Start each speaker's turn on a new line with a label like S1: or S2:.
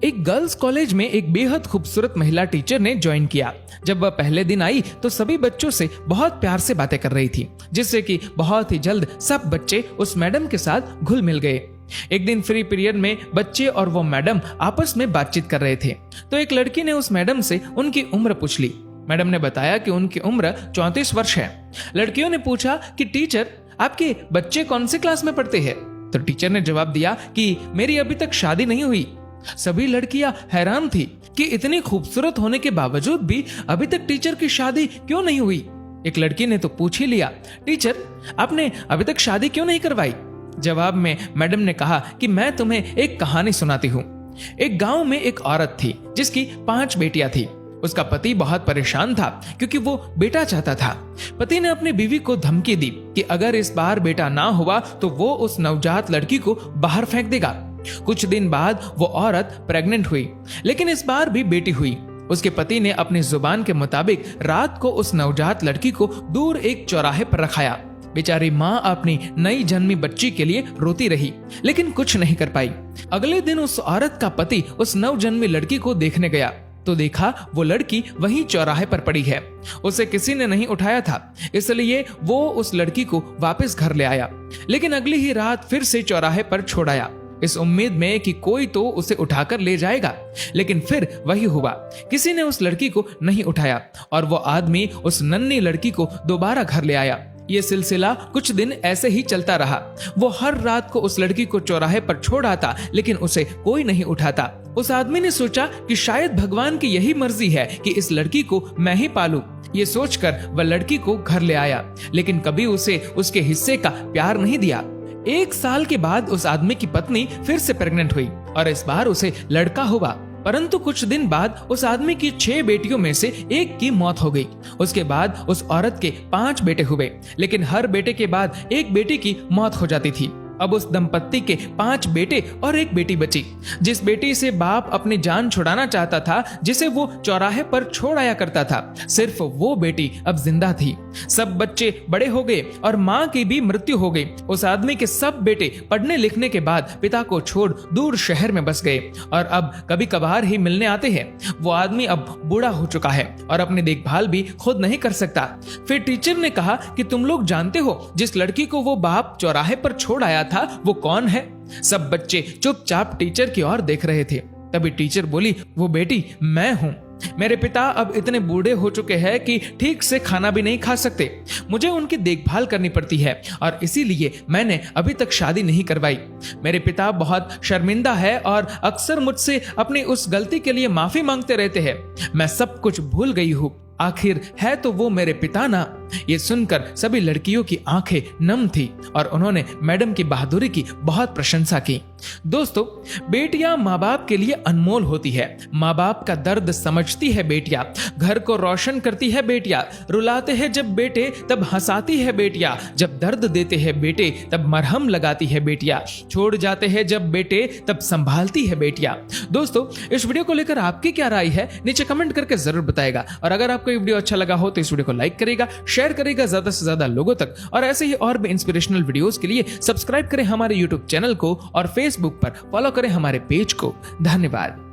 S1: एक girls college में एक बेहद खूबसूरत महिला टीचर ने ज्वाइन किया। जब वह पहले दिन आई तो सभी बच्चों से बहुत प्यार से बातें कर रही थी, जिससे कि बहुत ही जल्द सब बच्चे उस मैडम के साथ घुल मिल गए। एक दिन फ्री पीरियड में बच्चे और वो मैडम आपस में बातचीत कर रहे थे, तो एक लड़की ने उस मैडम से उनकी उम्र पूछ ली। मैडम ने बताया कि उनकी उम्र 34 वर्ष है। लड़कियों ने पूछा कि टीचर, आपके बच्चे कौन से क्लास में पढ़ते हैं? तो टीचर ने जवाब दिया कि मेरी अभी तक शादी नहीं हुई। सभी लड़कियां हैरान थी कि इतनी खूबसूरत होने के बावजूद भी अभी तक टीचर की शादी क्यों नहीं हुई। एक लड़की ने तो पूछ ही लिया, टीचर आपने अभी तक शादी क्यों नहीं करवाई? जवाब में मैडम ने कहा कि मैं तुम्हें एक कहानी सुनाती हूँ। एक गांव में एक औरत थी जिसकी 5 बेटियां थी। उसका पति बहुत परेशान था क्योंकि वो बेटा चाहता था। पति ने अपनी बीवी को धमकी दी कि अगर इस बार बेटा ना हुआ तो वो उस नवजात लड़की को बाहर फेंक देगा। कुछ दिन बाद वो औरत प्रेग्नेंट हुई, लेकिन इस बार भी बेटी हुई। उसके पति ने अपनी जुबान के मुताबिक रात को उस नवजात लड़की को दूर एक चौराहे पर रखाया। बेचारी माँ अपनी नई जन्मी बच्ची के लिए रोती रही, लेकिन कुछ नहीं कर पाई। अगले दिन उस औरत का पति उस नवजन्मी लड़की को देखने गया तो देखा वो लड़की वहीं चौराहे पर पड़ी है। उसे किसी ने नहीं उठाया था, इसलिए वो उस लड़की को वापस घर ले आया, लेकिन अगली ही रात फिर से चौराहे पर छोड़ आया, इस उम्मीद में कि कोई तो उसे उठाकर ले जाएगा। लेकिन फिर वही हुआ, किसी ने उस लड़की को नहीं उठाया और वो आदमी उस नन्ही लड़की को दोबारा घर ले आया। ये सिलसिला कुछ दिन ऐसे ही चलता रहा। वो हर रात को उस लड़की को चौराहे पर छोड़ आता, लेकिन उसे कोई नहीं उठाता। उस आदमी ने सोचा कि शायद भगवान की यही मर्जी है कि इस लड़की को मैं ही पालूं। ये सोचकर वह लड़की को घर ले आया, लेकिन कभी उसे उसके हिस्से का प्यार नहीं दिया। 1 साल के बाद उस आदमी की पत्नी फिर से प्रेग्नेंट हुई और इस बार उसे लड़का हुआ। परंतु कुछ दिन बाद उस आदमी की 6 बेटियों में से एक की मौत हो गई। उसके बाद उस औरत के 5 बेटे हुए, लेकिन हर बेटे के बाद एक बेटी की मौत हो जाती थी। अब उस दंपत्ति के 5 बेटे और एक बेटी बची। जिस बेटी से बाप अपनी जान छुड़ाना चाहता था, जिसे वो चौराहे पर छोड़ आया करता था, सिर्फ वो बेटी अब जिंदा थी। सब बच्चे बड़े हो गए और माँ की भी मृत्यु हो गई। उस आदमी के सब बेटे पढ़ने लिखने के बाद पिता को छोड़ दूर शहर में बस गए और अब कभी कभार ही मिलने आते हैं। वो आदमी अब बूढ़ा हो चुका है और अपनी देखभाल भी खुद नहीं कर सकता। फिर टीचर ने कहा कि तुम लोग जानते हो जिस लड़की को वो बाप चौराहे पर छोड़ आया था वो कौन है? सब बच्चे चुपचाप टीचर की ओर देख रहे थे। तभी टीचर बोली, वो बेटी मैं हूं। मेरे पिता अब इतने बूढ़े हो चुके हैं कि ठीक से खाना भी नहीं खा सकते। मुझे उनकी देखभाल करनी पड़ती है और इसीलिए मैंने अभी तक शादी नहीं करवाई। मेरे पिता बहुत शर्मिंदा है और अक्सर मुझसे अपनी उस गलती के लिए माफी मांगते रहते हैं। मैं सब कुछ भूल गई हूँ। आखिर है तो वो मेरे पिता ना। ये सुनकर सभी लड़कियों की आंखें नम थी और उन्होंने मैडम की बहादुरी की बहुत प्रशंसा की। दोस्तों, बेटियां माँ बाप के लिए अनमोल होती है। माँ बाप का दर्द समझती है बेटियां, घर को रोशन करती है बेटियां। रुलाते हैं जब बेटे तब हंसाती है बेटियां, जब दर्द देते हैं बेटे तब मरहम लगाती है बेटियां, छोड़ जाते हैं जब बेटे तब संभालती है बेटियां। दोस्तों, इस वीडियो को लेकर आपकी क्या राय है नीचे कमेंट करके जरूर बताएगा और अगर आपको ये वीडियो अच्छा लगा हो तो इस वीडियो को लाइक करेगा, शेयर करेगा ज्यादा से ज्यादा लोगों तक और ऐसे ही और भी इंस्पिरेशनल वीडियोस के लिए सब्सक्राइब करें हमारे यूट्यूब चैनल को और फेसबुक पर फॉलो करें हमारे पेज को। धन्यवाद।